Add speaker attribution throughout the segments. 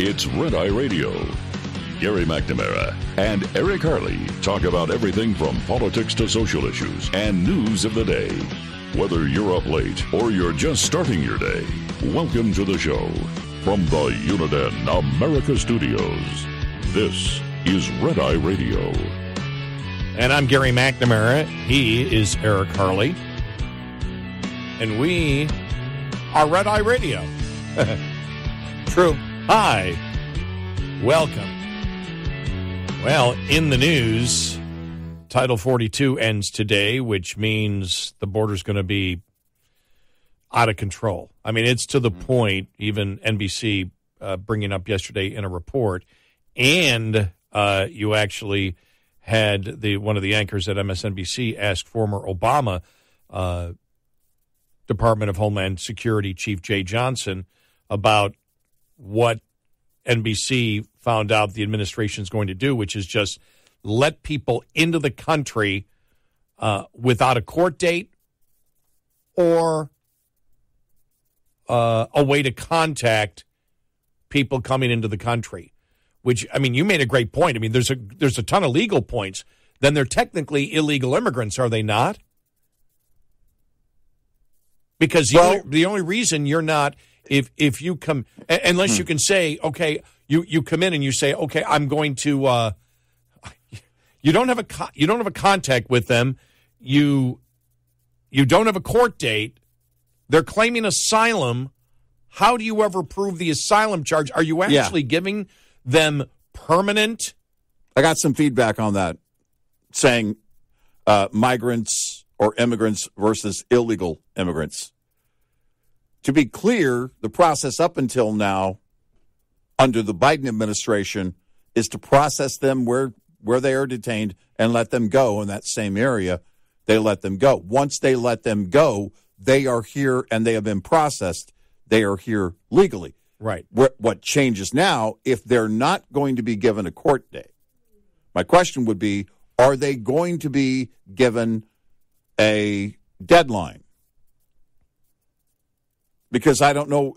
Speaker 1: It's Red Eye Radio. Gary McNamara and Eric Harley talk about everything from politics to social issues and news of the day. Whether you're up late or you're just starting your day, welcome to the show. From the Uniden America Studios, this is Red Eye Radio.
Speaker 2: And I'm Gary McNamara. He is Eric Harley. And we are Red Eye Radio. True. Hi. Welcome. Well, in the news, Title 42 ends today, which means the border's going to be out of control. I mean, it's to the point, even NBC bringing up yesterday in a report, and you actually had one of the anchors at MSNBC ask former Obama Department of Homeland Security Chief Jay Johnson about what NBC found out the administration is going to do, which is just let people into the country without a court date or a way to contact people coming into the country. Which, I mean, you made a great point. I mean, there's a ton of legal points. Then they're technically illegal immigrants, are they not? Because the only reason you're not, if you come, unless you can say, okay, you come in and you say, okay, I'm going to, you don't have a contact with them, you don't have a court date, they're claiming asylum. How do you ever prove the asylum charge? Are you actually giving them permanent?
Speaker 3: I got some feedback on that, saying migrants or immigrants versus illegal immigrants. To be clear, the process up until now under the Biden administration is to process them where they are detained and let them go in that same area. They let them go. Once they let them go, they are here and they have been processed. They are here legally.
Speaker 2: Right.
Speaker 3: What changes now, if they're not going to be given a court date, my question would be, are they going to be given a deadline? Because I don't know.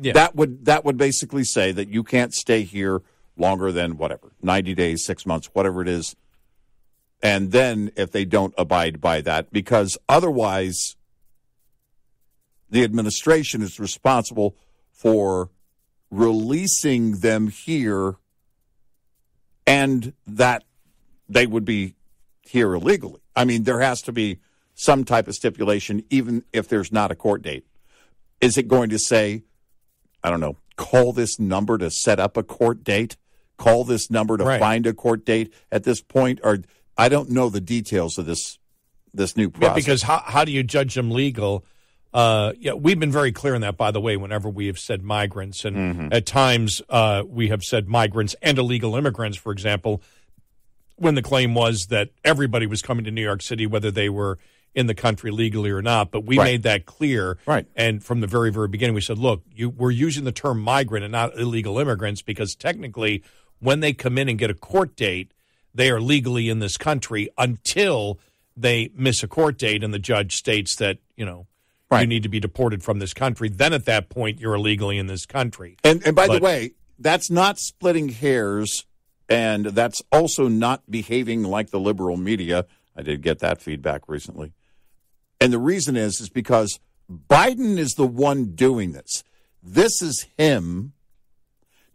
Speaker 2: Yeah.
Speaker 3: That would basically say that you can't stay here longer than 90 days, 6 months, whatever it is. And then if they don't abide by that, because otherwise the administration is responsible for releasing them here and that they would be here illegally. I mean, there has to be some type of stipulation, even if there's not a court date. Is it going to say, I don't know, call this number to set up a court date? Call this number to find a court date at this point? Or I don't know the details of this new process.
Speaker 2: Yeah, because how do you judge them legal? We've been very clear on that, by the way, whenever we have said migrants. And at times we have said migrants and illegal immigrants, for example, when the claim was that everybody was coming to New York City, whether they were in the country legally or not. But we made that clear.
Speaker 3: Right.
Speaker 2: And from the very, very beginning, we said, look, we're using the term migrant and not illegal immigrants because technically when they come in and get a court date, they are legally in this country until they miss a court date and the judge states that, you need to be deported from this country. Then at that point, you're illegally in this country.
Speaker 3: And by the way, that's not splitting hairs, and that's also not behaving like the liberal media. I did get that feedback recently. And the reason is because Biden is the one doing this. This is him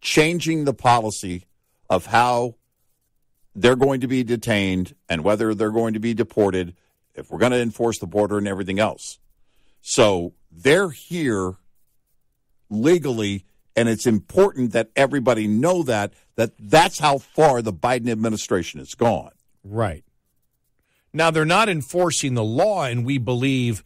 Speaker 3: changing the policy of how they're going to be detained and whether they're going to be deported, if we're going to enforce the border and everything else. So they're here legally, and it's important that everybody know that's how far the Biden administration has gone.
Speaker 2: Right. Now, they're not enforcing the law, and we believe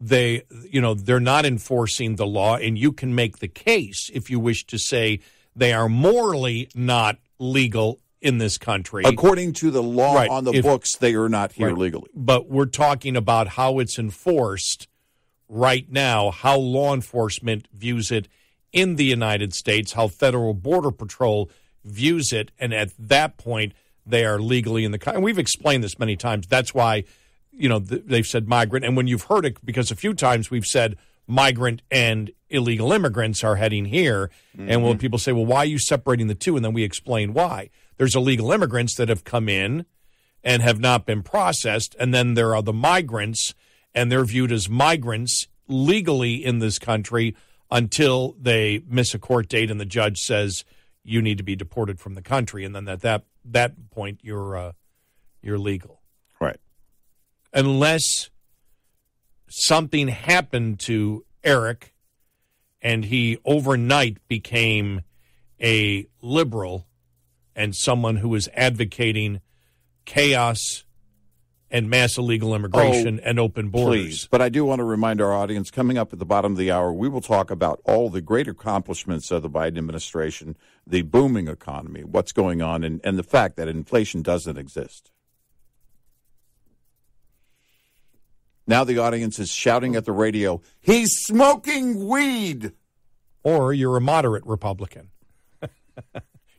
Speaker 2: they're not enforcing the law, and you can make the case, if you wish to say, they are morally not legal in this country.
Speaker 3: According to the law on the books, they are not here legally.
Speaker 2: But we're talking about how it's enforced right now, how law enforcement views it in the United States, how Federal Border Patrol views it, and at that point, they are legally in the country. And we've explained this many times. That's why, they've said migrant. And when you've heard it, because a few times we've said, migrant and illegal immigrants are heading here. And when people say, well, why are you separating the two? And then we explain why. There's illegal immigrants that have come in and have not been processed. And then there are the migrants, and they're viewed as migrants legally in this country until they miss a court date and the judge says you need to be deported from the country. And then at that point, you're legal.
Speaker 3: Right.
Speaker 2: Unless something happened to Eric and he overnight became a liberal and someone who was advocating chaos and mass illegal immigration and open borders.
Speaker 3: Please. But I do want to remind our audience, coming up at the bottom of the hour, we will talk about all the great accomplishments of the Biden administration, the booming economy, what's going on, and the fact that inflation doesn't exist. Now the audience is shouting at the radio, he's smoking weed.
Speaker 2: Or you're a moderate Republican.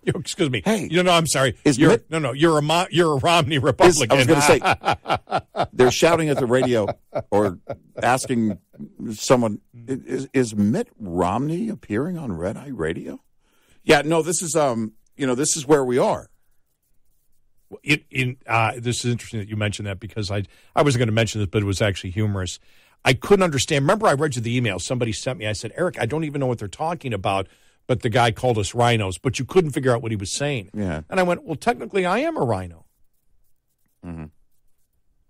Speaker 2: Excuse me.
Speaker 3: Hey,
Speaker 2: I'm sorry. You're a Romney Republican.
Speaker 3: I was going to say, they're shouting at the radio or asking someone, is Mitt Romney appearing on Red Eye Radio? Yeah, no, this is this is where we are.
Speaker 2: This is interesting that you mentioned that because I wasn't going to mention this, but it was actually humorous. I couldn't understand. Remember, I read you the email somebody sent me. I said, Eric, I don't even know what they're talking about. But the guy called us rhinos, but you couldn't figure out what he was saying.
Speaker 3: Yeah.
Speaker 2: And I went, well, technically, I am a rhino.
Speaker 3: Mm-hmm.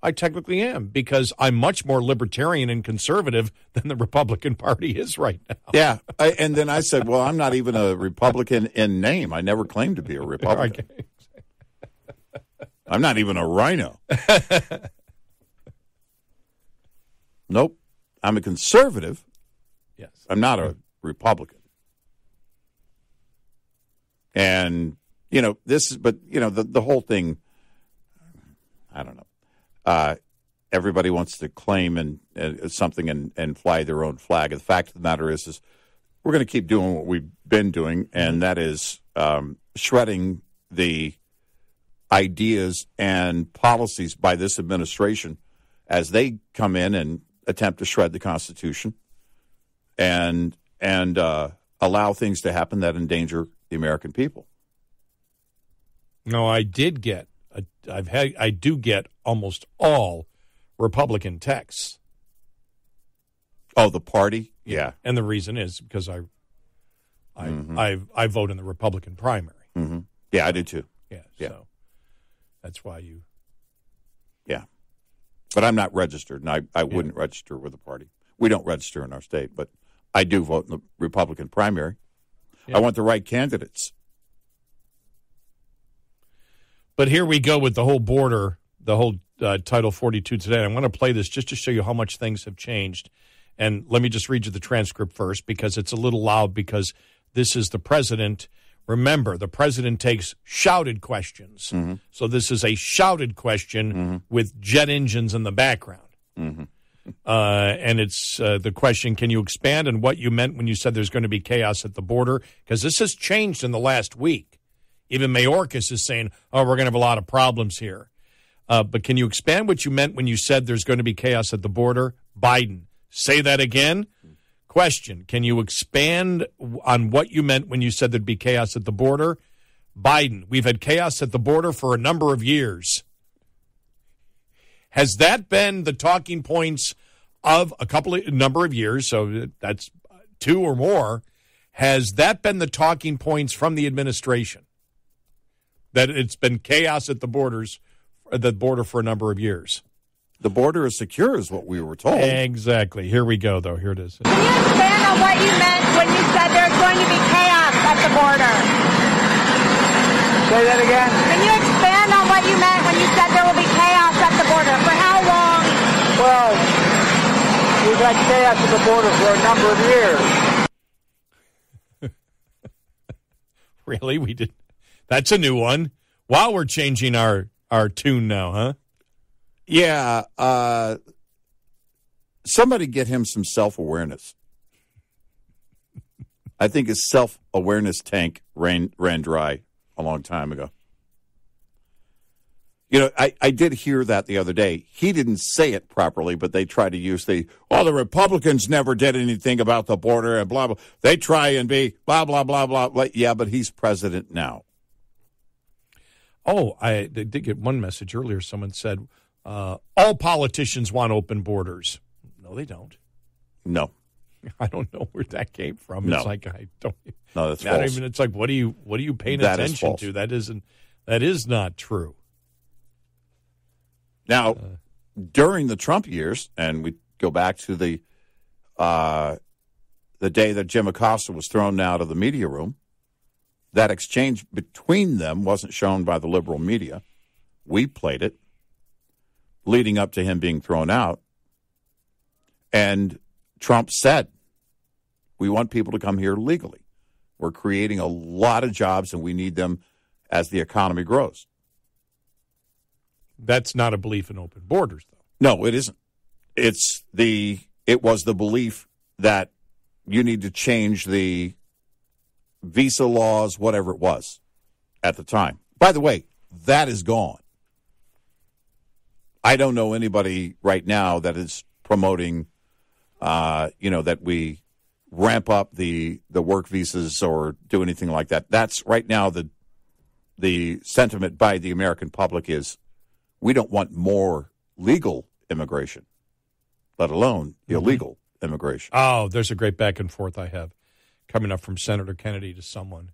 Speaker 2: I technically am because I'm much more libertarian and conservative than the Republican Party is right now.
Speaker 3: Yeah. And then I said, well, I'm not even a Republican in name. I never claimed to be a Republican.
Speaker 2: Okay.
Speaker 3: I'm not even a rhino. Nope. I'm a conservative.
Speaker 2: Yes.
Speaker 3: I'm not a Republican. And, the whole thing, I don't know. Everybody wants to claim something and fly their own flag. The fact of the matter is we're going to keep doing what we've been doing, and that is shredding the ideas and policies by this administration as they come in and attempt to shred the Constitution and allow things to happen that endanger the American people.
Speaker 2: No, I did get. I do get almost all Republican texts.
Speaker 3: Oh, the party, yeah,
Speaker 2: and the reason is because I vote in the Republican primary.
Speaker 3: Mm-hmm. Yeah, I do too.
Speaker 2: Yeah, so that's why you.
Speaker 3: Yeah, but I'm not registered, and I wouldn't register with the party. We don't register in our state, but I do vote in the Republican primary. Yeah. I want the right candidates.
Speaker 2: But here we go with the whole border, the whole Title 42 today. I'm going to play this just to show you how much things have changed. And let me just read you the transcript first because it's a little loud because this is the president. Remember, the president takes shouted questions. Mm-hmm. So this is a shouted question with jet engines in the background. Mm-hmm. And it's the question, can you expand on what you meant when you said there's going to be chaos at the border? Because this has changed in the last week. Even Mayorkas is saying, we're going to have a lot of problems here. But can you expand what you meant when you said there's going to be chaos at the border? Biden, say that again. Question, can you expand on what you meant when you said there'd be chaos at the border? Biden, we've had chaos at the border for a number of years. Has that been the talking points of a number of years? So that's 2 or more. Has that been the talking points from the administration? That it's been chaos at the border for a number of years?
Speaker 3: The border is secure is what we were told.
Speaker 2: Exactly. Here we go, though. Here it is.
Speaker 4: Can you expand on what you meant when you said there's going to be chaos at the border?
Speaker 5: Say that again.
Speaker 4: Can you expand on what you meant when you said there will be chaos at the border? For how long?
Speaker 5: Well, we've had chaos at the border for a number of years.
Speaker 2: Really? We did. That's a new one. Wow, we're changing our tune now, huh?
Speaker 3: Yeah. Somebody get him some self-awareness. I think his self-awareness tank ran dry a long time ago. You know, I did hear that the other day. He didn't say it properly, but they try to use the Republicans never did anything about the border and blah, blah. They try and be blah, blah, blah, blah, blah. Yeah, but he's president now.
Speaker 2: Oh, I did get one message earlier. Someone said, all politicians want open borders. No, they don't.
Speaker 3: No.
Speaker 2: I don't know where that came from.
Speaker 3: No.
Speaker 2: It's like, I don't.
Speaker 3: No, that's false.
Speaker 2: Even, it's like, what are you paying
Speaker 3: That
Speaker 2: attention
Speaker 3: is
Speaker 2: to? That is not true.
Speaker 3: Now, during the Trump years, and we go back to the day that Jim Acosta was thrown out of the media room, that exchange between them wasn't shown by the liberal media. We played it leading up to him being thrown out. And Trump said, we want people to come here legally. We're creating a lot of jobs, and we need them as the economy grows.
Speaker 2: That's not a belief in open borders, though.
Speaker 3: No, it isn't. It was the belief that you need to change the visa laws, whatever it was at the time. By the way, that is gone. I don't know anybody right now that is promoting, that we ramp up the work visas or do anything like that. That's right now the sentiment by the American public is we don't want more legal immigration, let alone illegal immigration.
Speaker 2: Oh, there's a great back and forth I have coming up from Senator Kennedy to someone.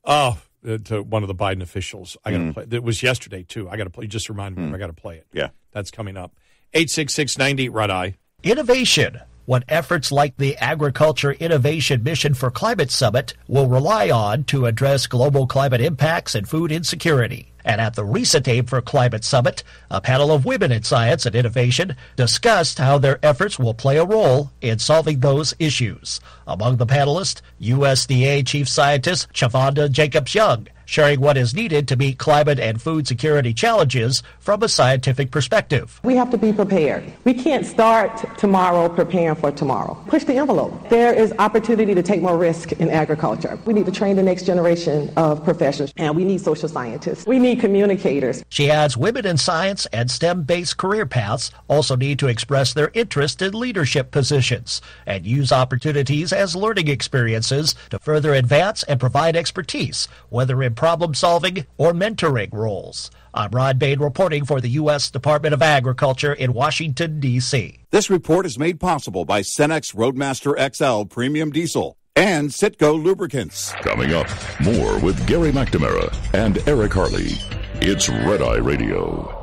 Speaker 2: Oh, to one of the Biden officials. I got to play. It was yesterday, too. I got to play. Just remind me. I got to play it.
Speaker 3: Yeah.
Speaker 2: That's coming up. 866-98 Red Eye.
Speaker 6: Innovation. What efforts like the Agriculture Innovation Mission for Climate Summit will rely on to address global climate impacts and food insecurity. And at the recent Aim for Climate Summit, a panel of women in science and innovation discussed how their efforts will play a role in solving those issues. Among the panelists, USDA Chief Scientist Chavonda Jacobs-Young, sharing what is needed to meet climate and food security challenges from a scientific perspective.
Speaker 7: We have to be prepared. We can't start tomorrow preparing for tomorrow. Push the envelope. There is opportunity to take more risk in agriculture. We need to train the next generation of professionals, and we need social scientists. We need communicators.
Speaker 6: She adds women in science and STEM-based career paths also need to express their interest in leadership positions and use opportunities as learning experiences to further advance and provide expertise, whether in problem-solving or mentoring roles. I'm Rod Bain reporting for the U.S. Department of Agriculture in Washington, D.C.
Speaker 3: This report is made possible by Cenex Roadmaster XL Premium Diesel and Citgo Lubricants.
Speaker 1: Coming up, more with Gary McNamara and Eric Harley. It's Red Eye Radio.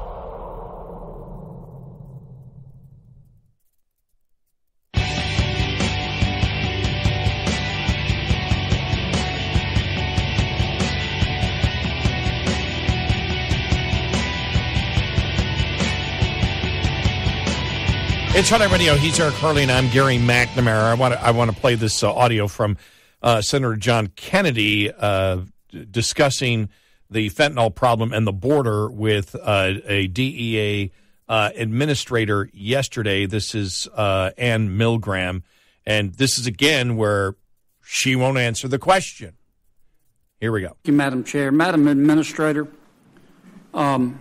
Speaker 2: It's Red Eye Radio. He's Eric Harley, and I'm Gary McNamara. I want to play this audio from Senator John Kennedy discussing the fentanyl problem and the border with a DEA administrator yesterday. This is Ann Milgram, and this is again where she won't answer the question. Here we go.
Speaker 8: Thank you, Madam Chair. Madam Administrator, the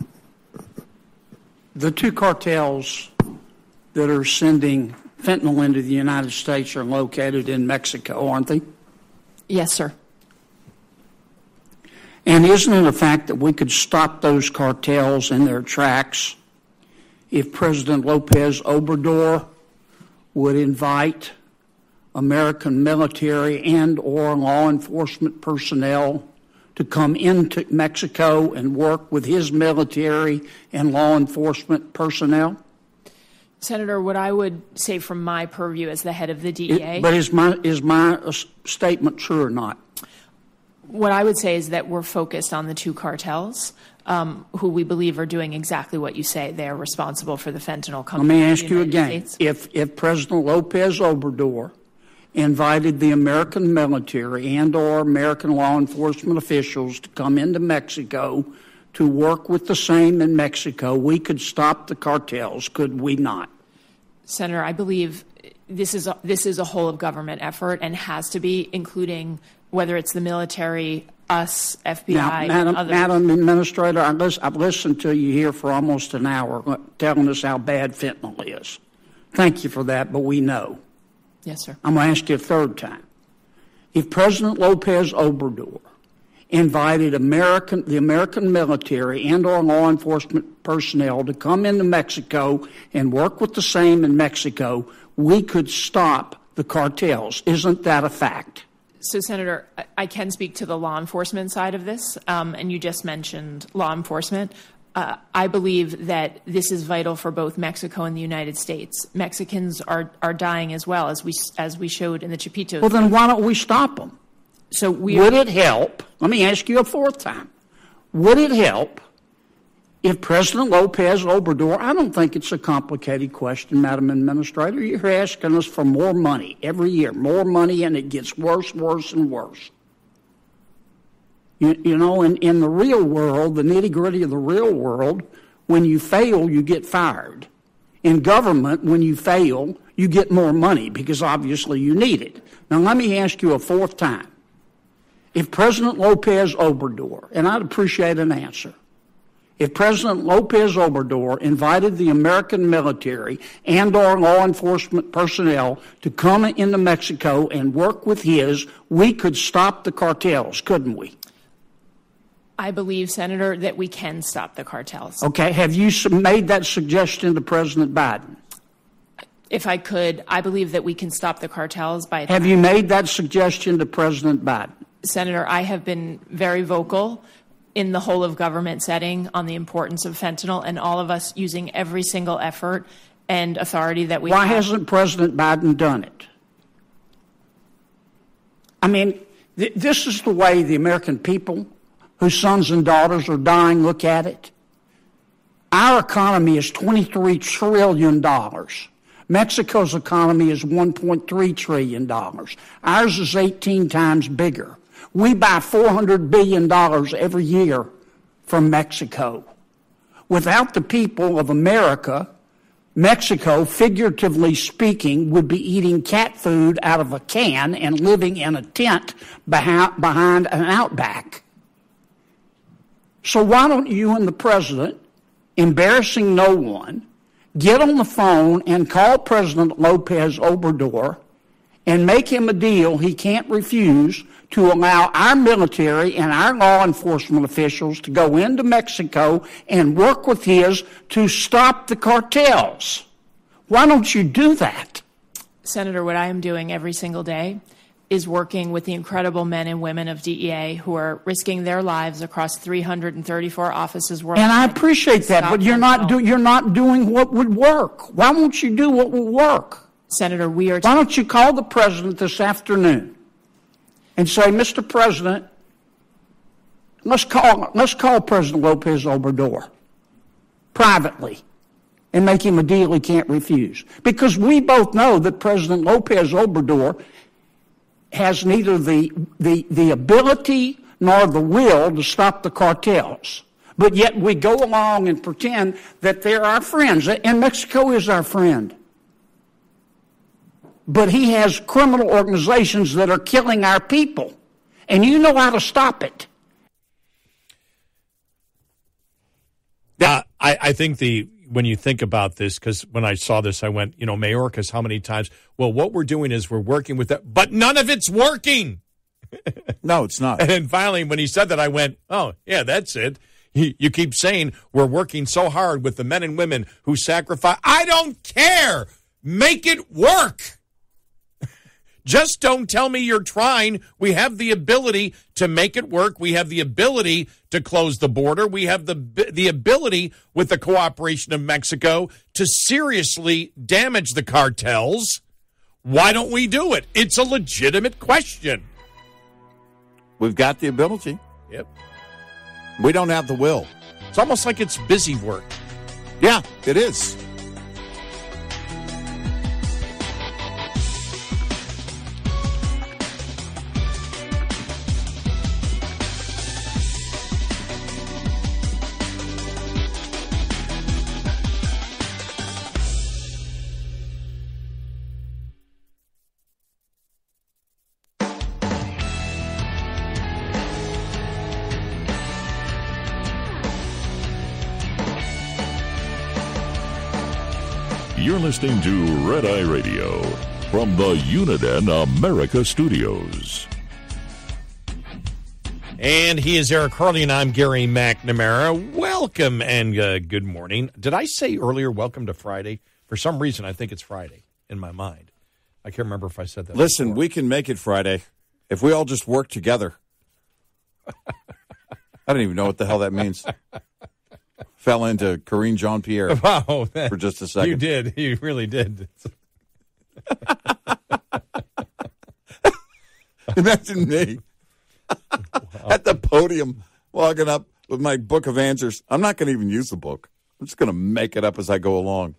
Speaker 8: two cartels that are sending fentanyl into the United States are located in Mexico, aren't they?
Speaker 9: Yes, sir.
Speaker 8: And isn't it a fact that we could stop those cartels in their tracks if President Lopez Obrador would invite American military and or law enforcement personnel to come into Mexico and work with his military and law enforcement personnel?
Speaker 9: Senator, what I would say from my purview as the head of the DEA...
Speaker 8: But is my statement true or not?
Speaker 9: What I would say is that we're focused on the two cartels who we believe are doing exactly what you say. They are responsible for the fentanyl coming.
Speaker 8: Let me ask you again. If President Lopez Obrador invited the American military and or American law enforcement officials to come into Mexico to work with the same in Mexico, we could stop the cartels, could we not?
Speaker 9: Senator, I believe this is a whole of government effort and has to be, including whether it's the military us, FBI,
Speaker 8: Now,
Speaker 9: and others.
Speaker 8: Madam Administrator, I've listened to you here for almost an hour telling us how bad fentanyl is. Thank you for that, but we know.
Speaker 9: Yes, sir.
Speaker 8: I'm going to ask you a third time. If President Lopez Obrador invited the American military and our law enforcement personnel to come into Mexico and work with the same in Mexico, we could stop the cartels. Isn't that a fact?
Speaker 9: So, Senator, I can speak to the law enforcement side of this, and you just mentioned law enforcement. I believe that this is vital for both Mexico and the United States. Mexicans are dying as well, as we showed in the Chapitos.
Speaker 8: Well, then why don't we stop them?
Speaker 9: So
Speaker 8: would it help? Let me ask you a fourth time. Would it help if President Lopez Obrador, I don't think it's a complicated question, Madam Administrator. You're asking us for more money every year, more money, and it gets worse, and worse. You know, in the real world, the nitty-gritty of the real world, when you fail, you get fired. In government, when you fail, you get more money because obviously you need it. Now, let me ask you a fourth time. If President Lopez Obrador, and I'd appreciate an answer, if President Lopez Obrador invited the American military and our law enforcement personnel to come into Mexico and work with his, we could stop the cartels, couldn't we?
Speaker 9: I believe, Senator, that we can stop the cartels.
Speaker 8: Okay. Have you made that suggestion to President Biden?
Speaker 9: If I could, I believe that we can stop the cartels by...
Speaker 8: Have you made that suggestion to President Biden?
Speaker 9: Senator, I have been very vocal in the whole of government setting on the importance of fentanyl, and all of us using every single effort and authority that we have.
Speaker 8: Why hasn't President Biden done it? I mean, this is the way the American people, whose sons and daughters are dying, look at it. Our economy is $23 trillion. Mexico's economy is $1.3 trillion. Ours is 18 times bigger. We buy $400 billion every year from Mexico. Without the people of America, Mexico, figuratively speaking, would be eating cat food out of a can and living in a tent behind an outback. So why don't you and the president, embarrassing no one, get on the phone and call President Lopez Obrador and make him a deal he can't refuse to allow our military and our law enforcement officials to go into Mexico and work with his to stop the cartels? Why don't you do that?
Speaker 9: Senator, what I am doing every single day is working with the incredible men and women of DEA who are risking their lives across 334 offices worldwide.
Speaker 8: And I appreciate that, but you're not doing what would work. Why won't you do what will work?
Speaker 9: Senator,
Speaker 8: why don't you call the president this afternoon and say, Mr. President, let's call President Lopez Obrador privately and make him a deal he can't refuse. Because we both know that President Lopez Obrador has neither the ability nor the will to stop the cartels. But yet we go along and pretend that they're our friends. And Mexico is our friend. But he has criminal organizations that are killing our people. And you know how to stop it.
Speaker 2: I think when you think about this, because when I saw this, I went, Mayorkas, how many times? Well, what we're doing is we're working with that, but none of it's working.
Speaker 3: No, it's not.
Speaker 2: And then finally, when he said that, I went, oh, yeah, that's it. You keep saying we're working so hard with the men and women who sacrifice. I don't care. Make it work. Just don't tell me you're trying. We have the ability to make it work. We have the ability to close the border. We have the ability, with the cooperation of Mexico, to seriously damage the cartels. Why don't we do it? It's a legitimate question.
Speaker 3: We've got the ability.
Speaker 2: Yep.
Speaker 3: We don't have the will.
Speaker 2: It's almost like it's busy work.
Speaker 3: Yeah, it is.
Speaker 1: You're listening to Red Eye Radio from the Uniden America Studios.
Speaker 2: And he is Eric Harley, and I'm Gary McNamara. Welcome and good morning. Did I say earlier, welcome to Friday? For some reason, I think it's Friday in my mind. I can't remember if I said that.
Speaker 3: Listen,
Speaker 2: before.
Speaker 3: we can make it Friday if we all just work together. I don't even know what the hell that means. Fell into Karine Jean-Pierre
Speaker 2: Wow,
Speaker 3: for just a second.
Speaker 2: You did. You really did.
Speaker 3: Imagine me at the podium walking up with my book of answers. I'm not going to even use the book. I'm just going to make it up as I go along.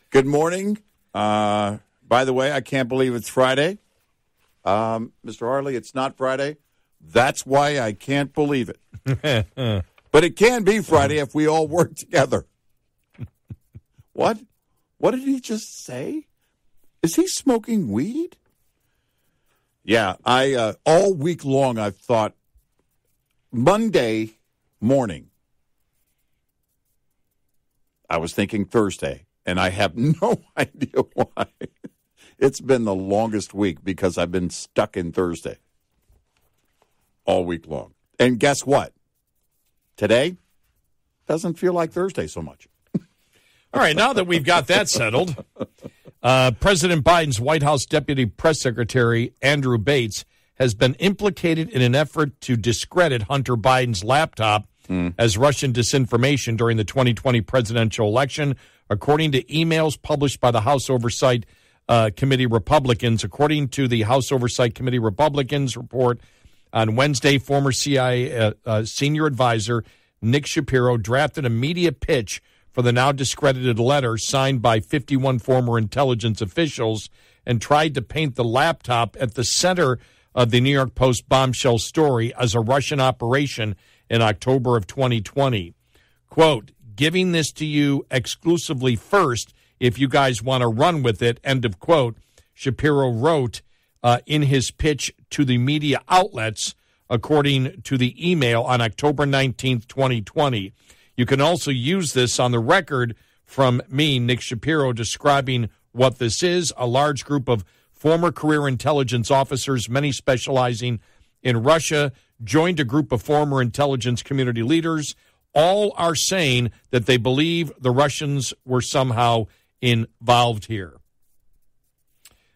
Speaker 3: Good morning. By the way, I can't believe it's Friday. Mr. Harley, it's not Friday. That's why I can't believe it. But it can be Friday if we all work together. What? What did he just say? Is he smoking weed? Yeah, I all week long I've thought Monday morning. I was thinking Thursday, and I have no idea why. It's been the longest week because I've been stuck in Thursday all week long. And guess what? Today doesn't feel like Thursday so much.
Speaker 2: All right, now that we've got that settled, President Biden's White House Deputy Press Secretary, Andrew Bates, has been implicated in an effort to discredit Hunter Biden's laptop as Russian disinformation during the 2020 presidential election, according to emails published by the House Oversight Committee Republicans. According to the House Oversight Committee Republicans report on Wednesday, former CIA senior advisor Nick Shapiro drafted a media pitch for the now discredited letter signed by 51 former intelligence officials and tried to paint the laptop at the center of the New York Post bombshell story as a Russian operation in October of 2020. Quote, giving this to you exclusively first if you guys want to run with it, end of quote, Shapiro wrote in his pitch to the media outlets, according to the email on October 19th, 2020. You can also use this on the record from me, Nick Shapiro, describing what this is. A large group of former career intelligence officers, many specializing in Russia, joined a group of former intelligence community leaders. All are saying that they believe the Russians were somehow involved here.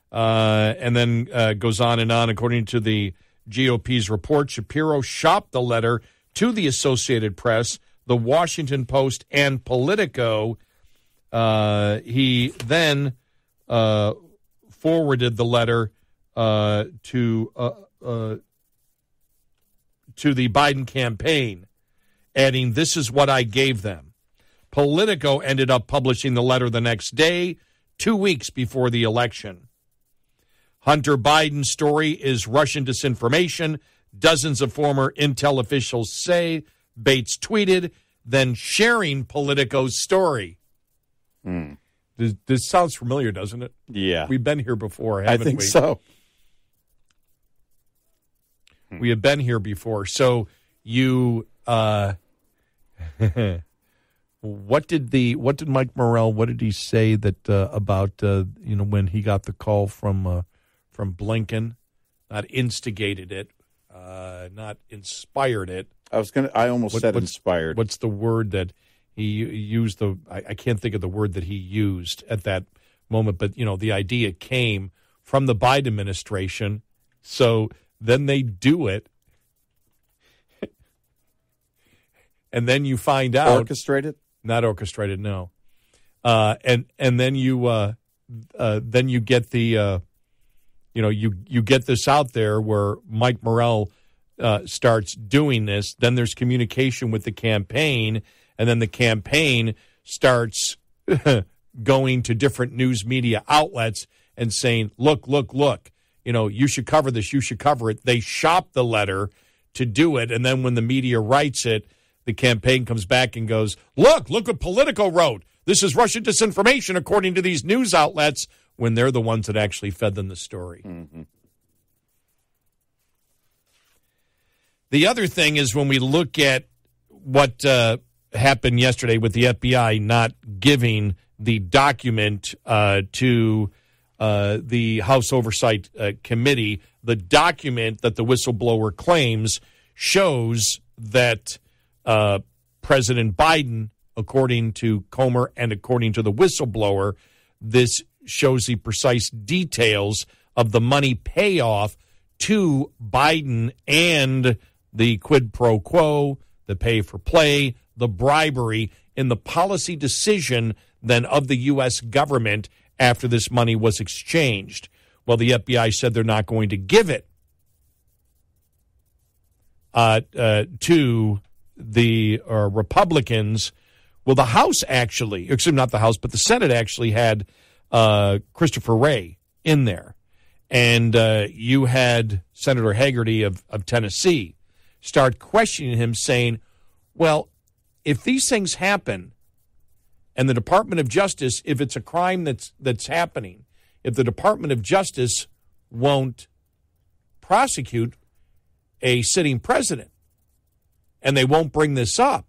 Speaker 2: And then goes on and on. According to the GOP's report, Shapiro shopped the letter to the Associated Press, the Washington Post, and Politico. He then forwarded the letter to the Biden campaign, adding, "This is what I gave them." Politico ended up publishing the letter the next day, 2 weeks before the election. Hunter Biden's story is Russian disinformation, dozens of former intel officials say. Bates tweeted, then sharing Politico's story. This sounds familiar, doesn't it?
Speaker 3: Yeah.
Speaker 2: We've been here before, haven't we?
Speaker 3: I think so.
Speaker 2: We have been here before. So you, what did Mike Morrell, what did he say that about when he got the call from Blinken, not instigated it, not inspired it.
Speaker 3: I almost said inspired.
Speaker 2: What's the word that he used? I can't think of the word that he used at that moment, but the idea came from the Biden administration. So then they do it. And then you find out.
Speaker 3: Orchestrated?
Speaker 2: Not orchestrated, no. And then you get the you get this out there where Mike Morrell starts doing this. Then there's communication with the campaign, and then the campaign starts going to different news media outlets and saying, look, you should cover this, you should cover it. They shop the letter to do it, and then when the media writes it, the campaign comes back and goes, look what Politico wrote. This is Russian disinformation according to these news outlets, when they're the ones that actually fed them the story. Mm-hmm. The other thing is when we look at what happened yesterday with the FBI not giving the document to the House Oversight Committee. The document that the whistleblower claims shows that President Biden, according to Comer and according to the whistleblower, this shows the precise details of the money payoff to Biden and the quid pro quo, the pay for play, the bribery in the policy decision then of the U.S. government after this money was exchanged. Well, the FBI said they're not going to give it to the Republicans. Well, the House actually, excuse me, not the House, but the Senate actually had Christopher Wray in there. And you had Senator Hagerty of Tennessee start questioning him, saying, well, if these things happen and the Department of Justice, if it's a crime that's happening, if the Department of Justice won't prosecute a sitting president and they won't bring this up,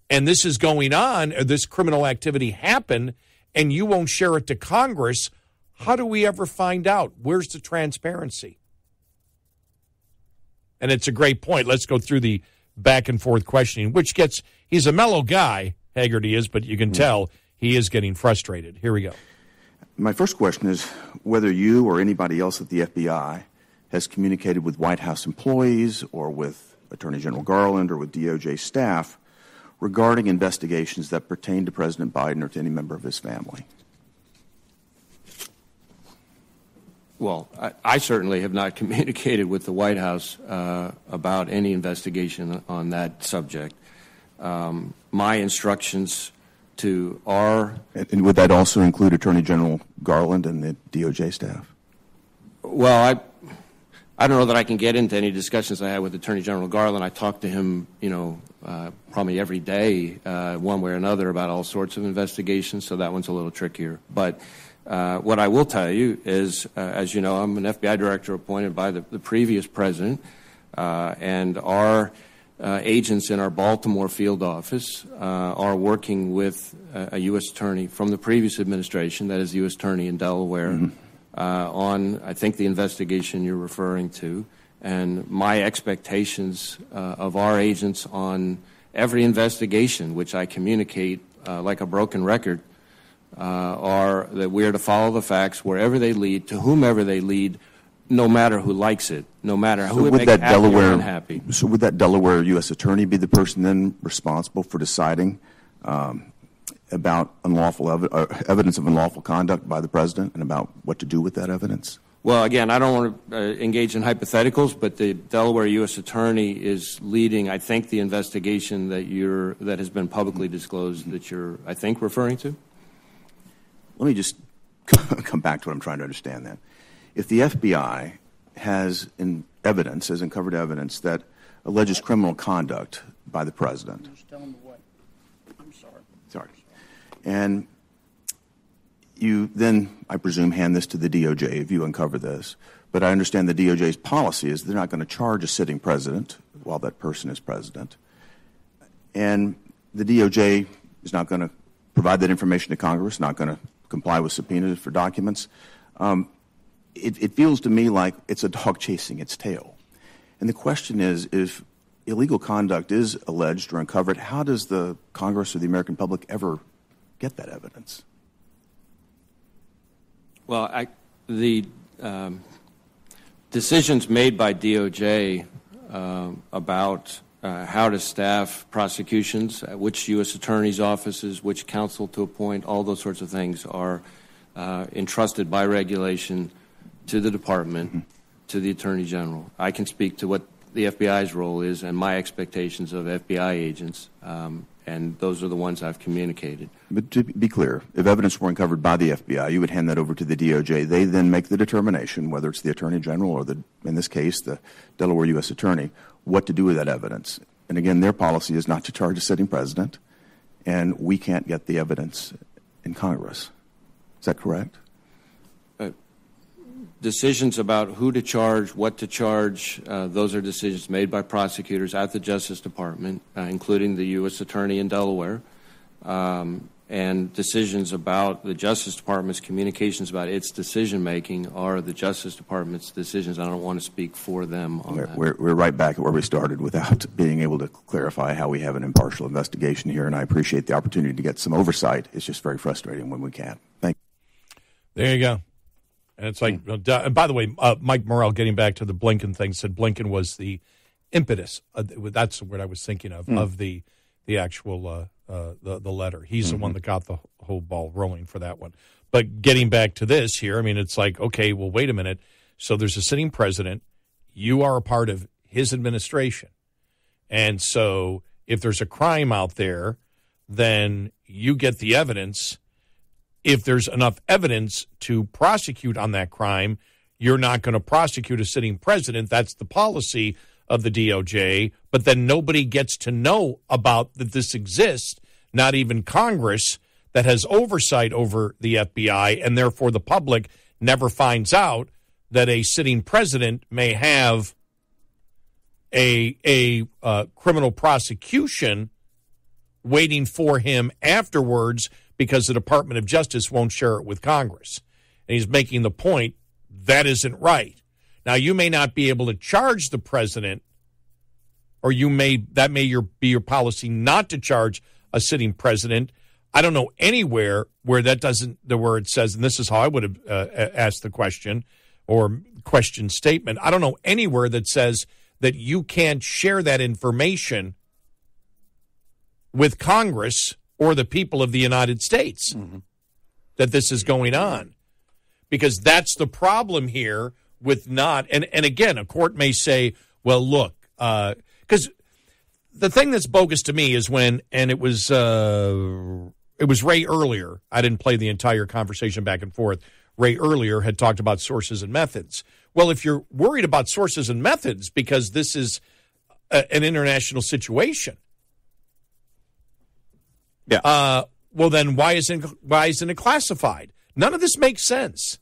Speaker 2: and this is going on, or this criminal activity happened, and you won't share it to Congress, how do we ever find out? Where's the transparency? And it's a great point. Let's go through the back and forth questioning, which gets, he's a mellow guy, Hagerty is, but you can tell he is getting frustrated. Here we go.
Speaker 10: My first question is whether you or anybody else at the FBI has communicated with White House employees or with Attorney General Garland or with DOJ staff regarding investigations that pertain to President Biden or to any member of his family.
Speaker 11: Well, I certainly have not communicated with the White House about any investigation on that subject. My instructions to our...
Speaker 10: And would that also include Attorney General Garland and the DOJ staff?
Speaker 11: Well, I don't know that I can get into any discussions I had with Attorney General Garland. I talk to him, probably every day, one way or another, about all sorts of investigations, so that one's a little trickier. But what I will tell you is, as you know, I'm an FBI director appointed by the previous president, and our agents in our Baltimore field office are working with a U.S. attorney from the previous administration, that is the U.S. attorney in Delaware, on, I think, the investigation you're referring to. And my expectations of our agents on every investigation, which I communicate like a broken record, are that we're to follow the facts wherever they lead, to whomever they lead, no matter who likes it, no matter who it makes happy or unhappy.
Speaker 10: So would that Delaware U.S. attorney be the person then responsible for deciding about unlawful evidence of unlawful conduct by the president and about what to do with that evidence?
Speaker 11: Well, again, I don't want to engage in hypotheticals, but the Delaware U.S. attorney is leading, I think, the investigation that has been publicly disclosed that you're, I think, referring to.
Speaker 10: Let me just come back to what I'm trying to understand then. If the FBI has uncovered evidence that alleges criminal conduct by the president.
Speaker 8: Just tell them what. I'm sorry.
Speaker 10: Sorry. And you then, I presume, hand this to the DOJ if you uncover this. But I understand the DOJ's policy is they're not going to charge a sitting president while that person is president. And the DOJ is not going to provide that information to Congress, not going to comply with subpoenas for documents. It feels to me like it's a dog chasing its tail. And the question is, if illegal conduct is alleged or uncovered, how does the Congress or the American public ever get that evidence?
Speaker 11: Well, the decisions made by DOJ about how to staff prosecutions, which U.S. attorney's offices, which counsel to appoint, all those sorts of things are entrusted by regulation to the department, to the Attorney General. I can speak to what the FBI's role is and my expectations of FBI agents, and those are the ones I've communicated.
Speaker 10: But to be clear, if evidence were uncovered by the FBI, you would hand that over to the DOJ. They then make the determination, whether it's the Attorney General or, in this case, the Delaware U.S. Attorney, what to do with that evidence. And again, their policy is not to charge a sitting president, and we can't get the evidence in Congress. Is that correct?
Speaker 11: Decisions about who to charge, what to charge, those are decisions made by prosecutors at the Justice Department, including the U.S. Attorney in Delaware. and decisions about the Justice Department's communications about its decision-making are the Justice Department's decisions. I don't want to speak for them on that.
Speaker 10: We're right back at where we started without being able to clarify how we have an impartial investigation here, and I appreciate the opportunity to get some oversight. It's just very frustrating when we can't. Thank you.
Speaker 2: There you go. And it's like, and by the way, Mike Morrell, getting back to the Blinken thing, said Blinken was the impetus. That's what I was thinking of the actual the letter. He's the one that got the whole ball rolling for that one. But getting back to this here, I mean, it's like, okay, well, wait a minute. So there's a sitting president. You are a part of his administration. And so if there's a crime out there, then you get the evidence. If there's enough evidence to prosecute on that crime, you're not going to prosecute a sitting president. That's the policy of the DOJ, but then nobody gets to know about that this exists, not even Congress that has oversight over the FBI, and therefore the public never finds out that a sitting president may have a criminal prosecution waiting for him afterwards because the Department of Justice won't share it with Congress. And he's making the point that isn't right. Now, you may not be able to charge the president, or that may be your policy not to charge a sitting president. I don't know anywhere where that doesn't, where it says, and this is how I would have asked the question or question statement. I don't know anywhere that says that you can't share that information with Congress or the people of the United States that this is going on. Because that's the problem here with not, and again, a court may say, well, look, because the thing that's bogus to me is when, and it was Ray earlier, I didn't play the entire conversation back and forth, Ray earlier had talked about sources and methods. Well, if you're worried about sources and methods because this is an international situation, well, then why isn't it classified? None of this makes sense.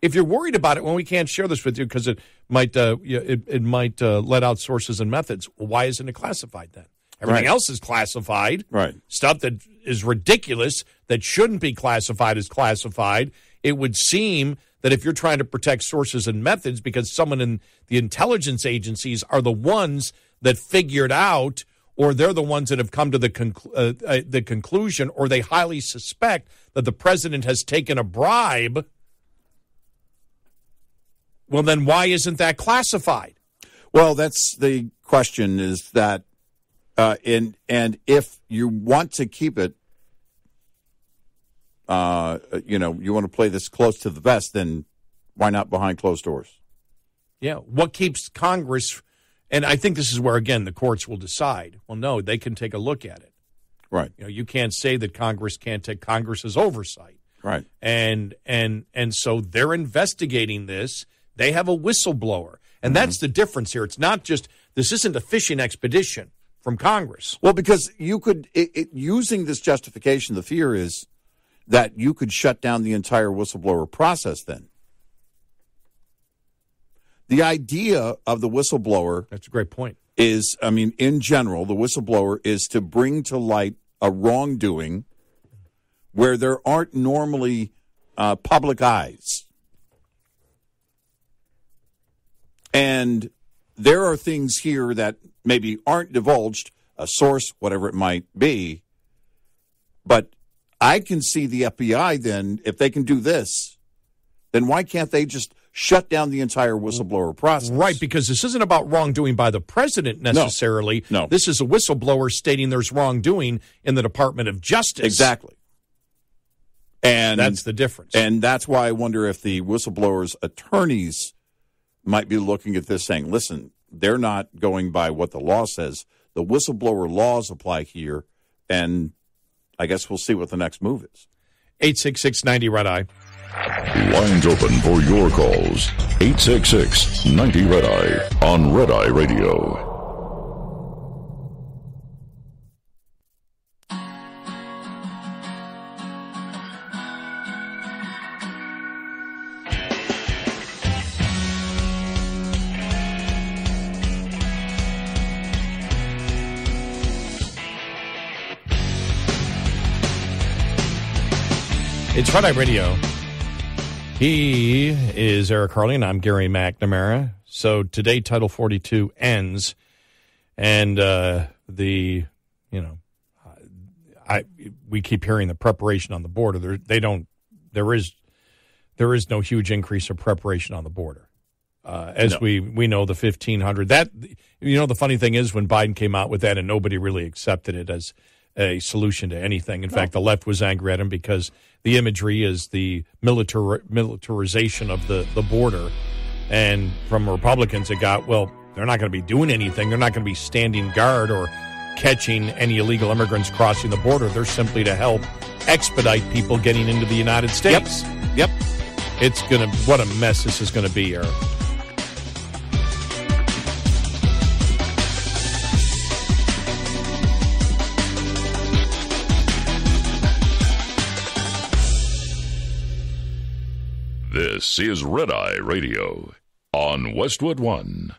Speaker 2: If you're worried about it, well, we can't share this with you because it might let out sources and methods. Well, why isn't it classified then? Everything else is classified.
Speaker 3: Right.
Speaker 2: Stuff that is ridiculous that shouldn't be classified is classified. It would seem that if you're trying to protect sources and methods because someone in the intelligence agencies are the ones that figured out, or they're the ones that have come to the conclusion, or they highly suspect that the president has taken a bribe, well, then why isn't that classified?
Speaker 3: Well, that's the question, is that, and if you want to keep it, you want to play this close to the vest, then why not behind closed doors?
Speaker 2: Yeah, what keeps Congress, and I think this is where, again, the courts will decide. Well, no, they can take a look at it.
Speaker 3: Right.
Speaker 2: You can't say that Congress can't take Congress's oversight.
Speaker 3: Right.
Speaker 2: And so they're investigating this. They have a whistleblower. And that's the difference here. It's not just, this isn't a fishing expedition from Congress.
Speaker 3: Well, because you could, using this justification, the fear is that you could shut down the entire whistleblower process then. The idea of the whistleblower...
Speaker 2: That's a great point.
Speaker 3: ...is, I mean, in general, the whistleblower is to bring to light a wrongdoing where there aren't normally public eyes. And there are things here that maybe aren't divulged, a source, whatever it might be. But I can see the FBI then, if they can do this, then why can't they just shut down the entire whistleblower process?
Speaker 2: Right, because this isn't about wrongdoing by the president necessarily.
Speaker 3: No.
Speaker 2: This is a whistleblower stating there's wrongdoing in the Department of Justice.
Speaker 3: Exactly. And
Speaker 2: that's the difference.
Speaker 3: And that's why I wonder if the whistleblower's attorneys might be looking at this saying, listen, they're not going by what the law says. The whistleblower laws apply here, and I guess we'll see what the next move is.
Speaker 2: 866-90-RED-EYE.
Speaker 1: Lines open for your calls. 866-90-RED-EYE on Red Eye Radio.
Speaker 2: It's Red Eye Radio. He is Eric Harley, and I'm Gary McNamara. So today, Title 42 ends, and we keep hearing the preparation on the border. There is no huge increase of preparation on the border. We know the 1,500. The funny thing is when Biden came out with that and nobody really accepted it as a solution to anything. In fact, the left was angry at him because the imagery is the militarization of the border. And from Republicans, it got, well, they're not going to be doing anything. They're not going to be standing guard or catching any illegal immigrants crossing the border. They're simply to help expedite people getting into the United States.
Speaker 3: Yep.
Speaker 2: What a mess this is going to be, Eric.
Speaker 1: This is Red Eye Radio on Westwood One.